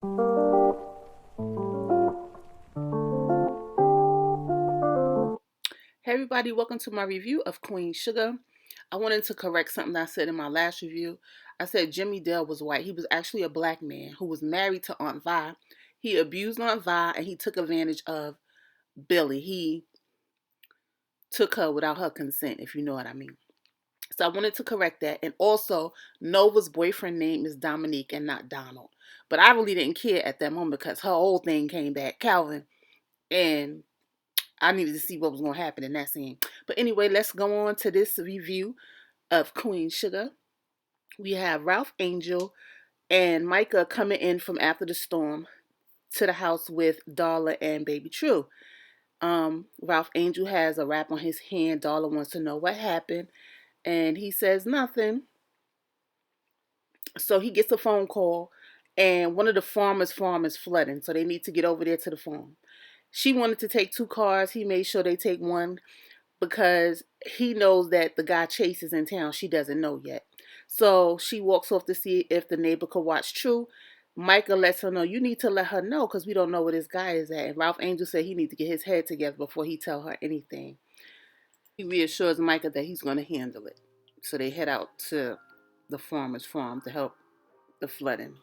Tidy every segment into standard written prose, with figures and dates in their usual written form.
Hey everybody, welcome to my review of Queen Sugar. I wanted to correct something I said in my last review. I said Jimmy Dale was white. He was actually a black man who was married to Aunt Vi. He abused Aunt Vi and he took advantage of Billy. He took her without her consent, if you know what I mean. So I wanted to correct that. And also, Nova's boyfriend name is Dominique and not Donald. But I really didn't care at that moment because her old thing came back, Calvin. And I needed to see what was going to happen in that scene. But anyway, let's go on to this review of Queen Sugar. We have Ralph Angel and Micah coming in from after the storm to the house with Darla and Baby True. Ralph Angel has a rap on his hand. Darla wants to know what happened, and he says nothing. So he gets a phone call, and one of the farmers' farm is flooding, so they need to get over there to the farm. She wanted to take two cars. He made sure they take one because he knows that the guy Chase is in town. She doesn't know yet. So she walks off to see if the neighbor could watch True. Micah lets her know, you need to let her know because we don't know where this guy is at. And Ralph Angel said he needs to get his head together before he tell her anything. He reassures Micah that he's going to handle it. So they head out to the farmer's farm to help the flooding.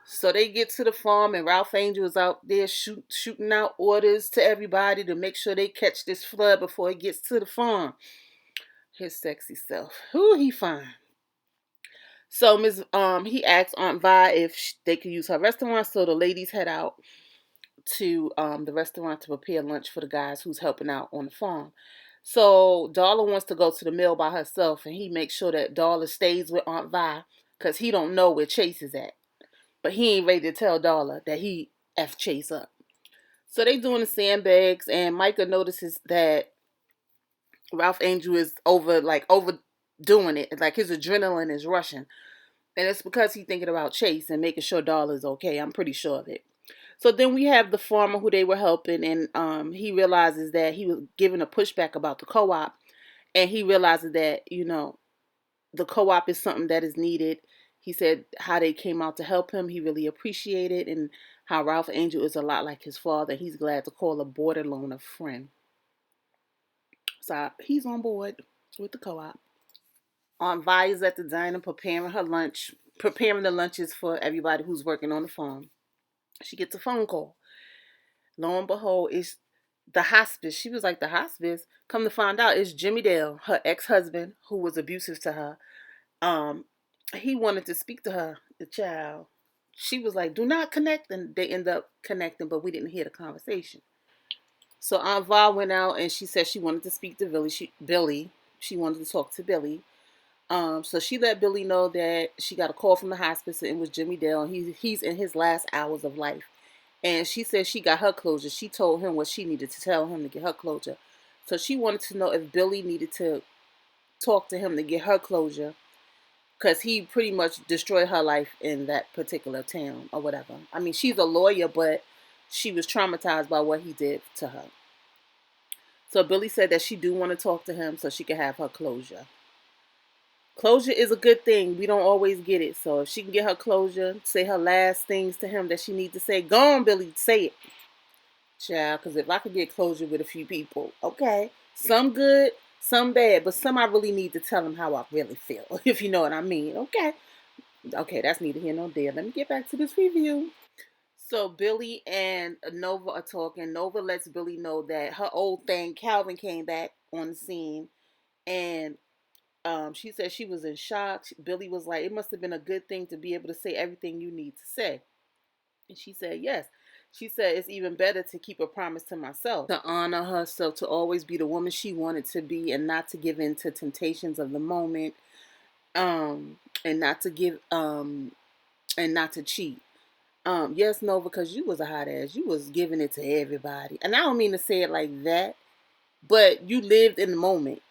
So they get to the farm and Ralph Angel is out there shooting out orders to everybody to make sure they catch this flood before it gets to the farm. His sexy self. Who he fine. So he asks Aunt Vi if they could use her restaurant. So the ladies head out to the restaurant to prepare lunch for the guys who's helping out on the farm. So Darla wants to go to the mill by herself, and he makes sure that Darla stays with Aunt Vi because he don't know where Chase is at. But he ain't ready to tell Darla that he F Chase up. So they doing the sandbags, and Micah notices that Ralph Angel is overdoing it. Like his adrenaline is rushing. And it's because he's thinking about Chase and making sure Darla's okay. I'm pretty sure of it. So then we have the farmer who they were helping, and he realizes that he was given a pushback about the co-op, and he realizes that the co-op is something that is needed. He said how they came out to help him. He really appreciated, and how Ralph Angel is a lot like his father. He's glad to call a border loaner friend. So he's on board with the co-op. Aunt Vi is at the diner preparing her lunch, preparing the lunches for everybody who's working on the farm. She gets a phone call. Lo and behold, it's the hospice. She was like, the hospice? Come to find out, it's Jimmy Dale, her ex-husband, who was abusive to her. Um, he wanted to speak to her, the child. She was like, do not connect. And they end up connecting, but we didn't hear the conversation. So Aunt Va went out and she said she wanted to speak to Billy. She wanted to talk to Billy. So she let Billy know that she got a call from the hospice and it was Jimmy Dale. And he's in his last hours of life. And she said she got her closure. She told him what she needed to tell him to get her closure. So she wanted to know if Billy needed to talk to him to get her closure. Because he pretty much destroyed her life in that particular town or whatever. I mean, she's a lawyer, but she was traumatized by what he did to her. So Billy said that she do want to talk to him so she can have her closure. Closure is a good thing. We don't always get it. So if she can get her closure, say her last things to him that she needs to say, go on, Billy, say it. Child, because if I could get closure with a few people, okay. Some good, some bad, but some I really need to tell them how I really feel, if you know what I mean. Okay. Okay, that's neither here nor there. Let me get back to this review. So Billy and Nova are talking. Nova lets Billy know that her old thing, Calvin, came back on the scene. And she said she was in shock. Billy was like, it must have been a good thing to be able to say everything you need to say. And she said, yes. She said, it's even better to keep a promise to myself, to honor herself, to always be the woman she wanted to be and not to give in to temptations of the moment, and not to and not to cheat. Yes, no, because you was a hot ass. You was giving it to everybody. And I don't mean to say it like that, but you lived in the moment.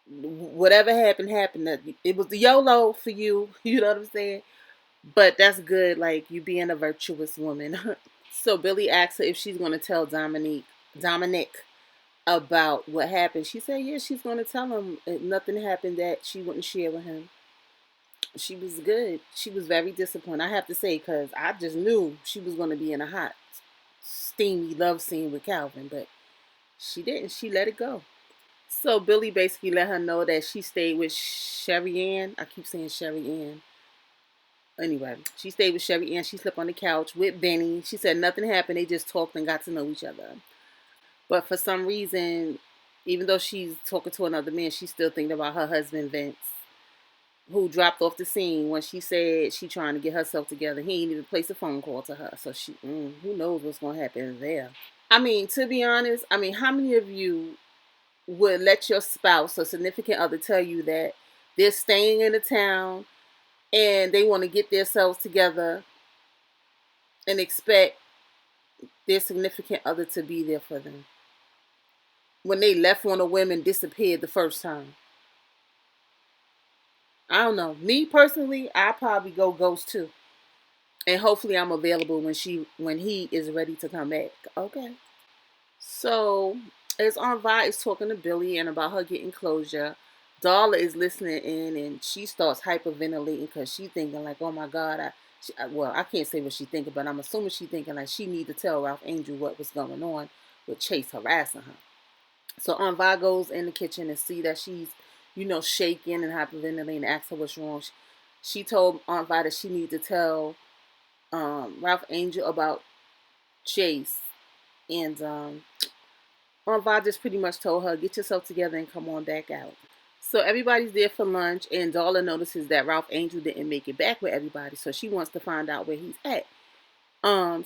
Whatever happened, happened. It was the YOLO for you. You know what I'm saying? But that's good, like you being a virtuous woman. So Billy asks her if she's going to tell Dominic about what happened. She said, yeah, she's going to tell him if nothing happened that she wouldn't share with him. She was good. She was very disciplined, I have to say, because I just knew she was going to be in a hot, steamy love scene with Calvin, but she didn't. She let it go. So Billy basically let her know that she stayed with Sherry Ann. I keep saying Sherry Ann. Anyway, she stayed with Sherry Ann. She slept on the couch with Benny. She said nothing happened. They just talked and got to know each other. But for some reason, even though she's talking to another man, she's still thinking about her husband Vince, who dropped off the scene when she said she trying to get herself together. He ain't even placed a phone call to her. So who knows what's gonna happen there. I mean, to be honest, how many of you would let your spouse or significant other tell you that they're staying in the town and they want to get themselves together and expect their significant other to be there for them when they left on a whim and disappeared the first time? I don't know. Me personally, I probably go ghost too, and hopefully I'm available when he is ready to come back. Okay. So as Aunt Vi is talking to Billy and about her getting closure, Darla is listening in and she starts hyperventilating because she thinking like, oh my God, well, I can't say what she thinking, but I'm assuming she thinking like she need to tell Ralph Angel what was going on with Chase harassing her. So Aunt Vi goes in the kitchen and see that she's, shaking and hyperventilating and asks her what's wrong. She told Aunt Vi that she need to tell Ralph Angel about Chase. And Aunt Vi just pretty much told her, get yourself together and come on back out. So everybody's there for lunch, and Darla notices that Ralph Angel didn't make it back with everybody, so she wants to find out where he's at.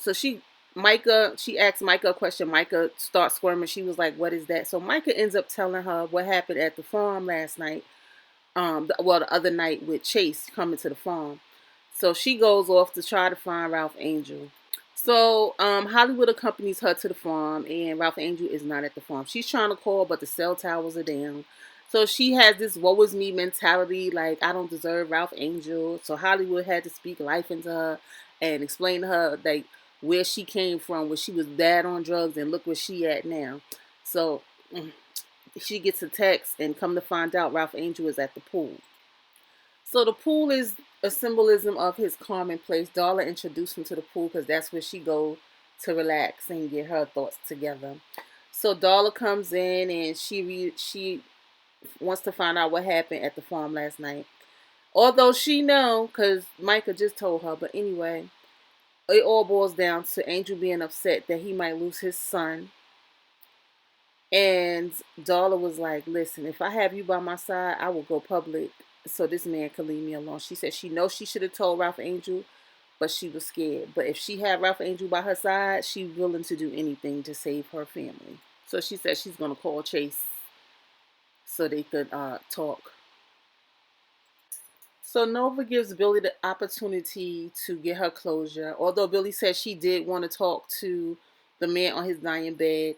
So she asked Micah a question. Micah starts squirming. She was like, "What is that?" So Micah ends up telling her what happened at the farm last night. The other night with Chase coming to the farm. So she goes off to try to find Ralph Angel. So Hollywood accompanies her to the farm, and Ralph Angel is not at the farm. She's trying to call, but the cell towers are down. So she has this "woe is me" mentality, like I don't deserve Ralph Angel. So Hollywood had to speak life into her and explain to her like where she came from, where she was bad on drugs, and look where she at now. So she gets a text, and come to find out, Ralph Angel is at the pool. So the pool is a symbolism of his calming place. Darla introduced him to the pool because that's where she go to relax and get her thoughts together. So Darla comes in and she wants to find out what happened at the farm last night. Although she know, because Micah just told her. But anyway, it all boils down to Angel being upset that he might lose his son. And Darla was like, listen, if I have you by my side, I will go public so this man could leave me alone. She said she knows she should have told Ralph Angel, but she was scared. But if she had Ralph Angel by her side, she's willing to do anything to save her family. So she said she's going to call Chase so they could talk. So Nova gives Billy the opportunity to get her closure. Although Billy said she did want to talk to the man on his dying bed,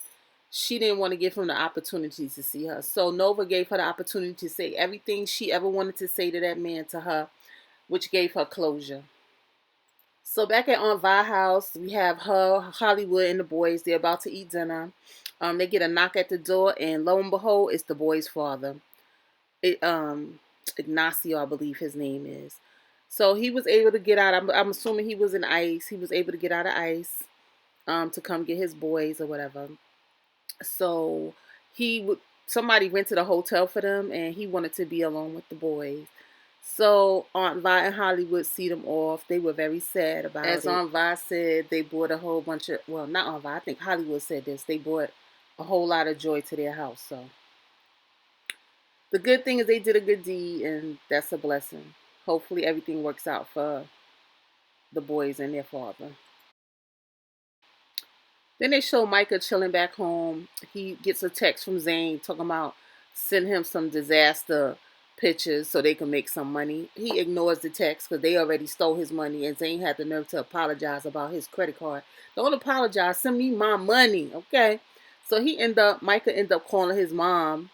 she didn't want to give him the opportunity to see her. So Nova gave her the opportunity to say everything she ever wanted to say to that man to her, which gave her closure. So back at Aunt Vi house, we have her, Hollywood, and the boys. They're about to eat dinner. They get a knock at the door, and lo and behold, it's the boy's father. It Ignacio, I believe his name is. So he was able to get out. I'm assuming he was in ICE. He was able to get out of ICE to come get his boys or whatever. So somebody rented a hotel for them, and he wanted to be alone with the boys. So Aunt Vi and Hollywood see them off. They were very sad about it. As Aunt Vi said, they brought a whole bunch of, well, not Aunt Vi, I think Hollywood said this. They brought a whole lot of joy to their house. So the good thing is they did a good deed, and that's a blessing. Hopefully everything works out for the boys and their father. Then they show Micah chilling back home. He gets a text from Zane talking about send him some disaster pictures so they can make some money. He ignores the text because they already stole his money, and Zane had the nerve to apologize about his credit card. Don't apologize. Send me my money, okay? So Micah ended up calling his mom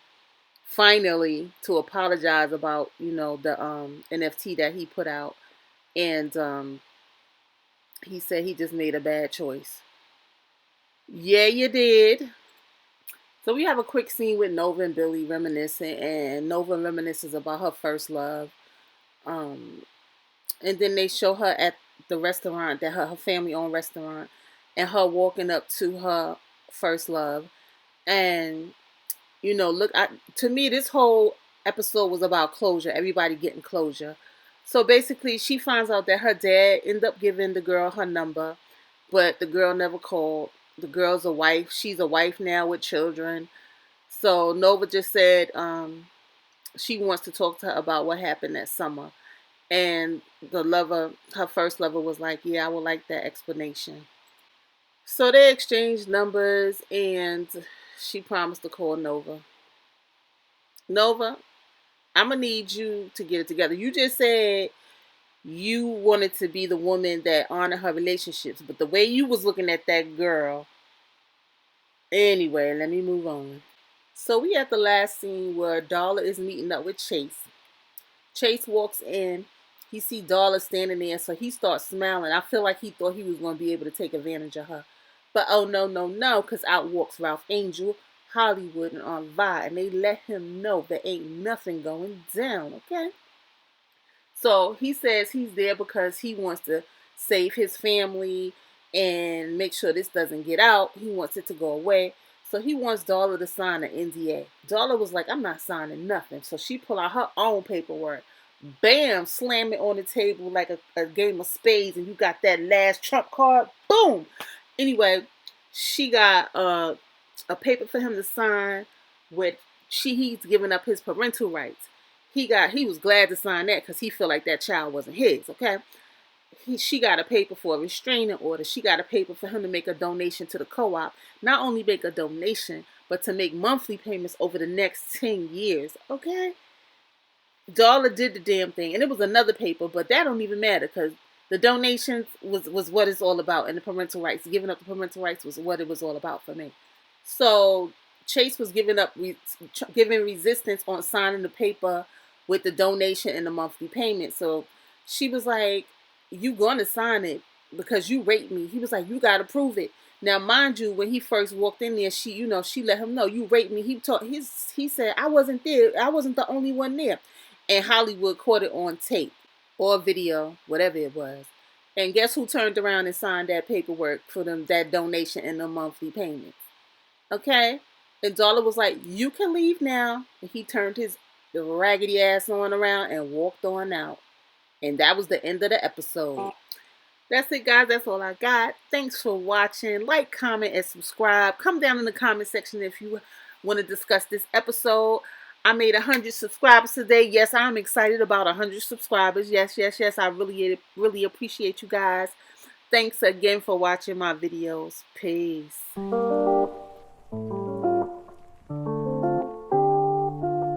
finally to apologize about the NFT that he put out, and he said he just made a bad choice. Yeah, you did. So we have a quick scene with Nova and Billy reminiscing, and Nova reminisces about her first love. And then they show her at the restaurant, that her family owned restaurant, and her walking up to her first love. And look, to me, this whole episode was about closure. Everybody getting closure. So basically, she finds out that her dad ended up giving the girl her number, but the girl never called. The girl's a wife. She's a wife now with children. So Nova just said she wants to talk to her about what happened that summer. And the lover, her first lover, was like, "Yeah, I would like that explanation." So they exchanged numbers, and she promised to call Nova. Nova, I'm gonna need you to get it together. You just said you wanted to be the woman that honored her relationships, but the way you was looking at that girl. Anyway, let me move on. So we at the last scene where Darla is meeting up with Chase. Chase walks in. He see Darla standing there, so he starts smiling. I feel like he thought he was going to be able to take advantage of her. But oh, no, no, no, because out walks Ralph Angel, Hollywood, and Aunt Vi, and they let him know there ain't nothing going down, okay? So he says he's there because he wants to save his family and make sure this doesn't get out. He wants it to go away. So he wants Darla to sign an NDA. Darla was like, "I'm not signing nothing." So she pulled out her own paperwork. Bam! Slam it on the table like a game of spades, and you got that last trump card. Boom! Anyway, she got a paper for him to sign with he's giving up his parental rights. He was glad to sign that because he felt like that child wasn't his. Okay, she got a paper for a restraining order. She got a paper for him to make a donation to the co-op. Not only make a donation, but to make monthly payments over the next 10 years. Okay, Darla did the damn thing, and it was another paper, but that don't even matter because the donations was what it's all about, and the parental rights, giving up the parental rights, was what it was all about for me. So Chase was giving resistance on signing the paper with the donation and the monthly payment. So she was like, "You gonna sign it because you rate me." He was like, "You gotta prove it." Now, mind you, when he first walked in there, she let him know, "You rate me." He said, "I wasn't there. I wasn't the only one there." And Hollywood caught it on tape or video, whatever it was. And guess who turned around and signed that paperwork for them, that donation and the monthly payments? Okay? And Darla was like, "You can leave now." And he turned his raggedy ass on around and walked on out. And that was the end of the episode. That's it, guys. That's all I got. Thanks for watching. Like, comment, and subscribe. Come down in the comment section if you want to discuss this episode. I made 100 subscribers today. Yes, I'm excited about 100 subscribers. Yes, yes, yes. I really appreciate you guys. Thanks again for watching my videos. Peace.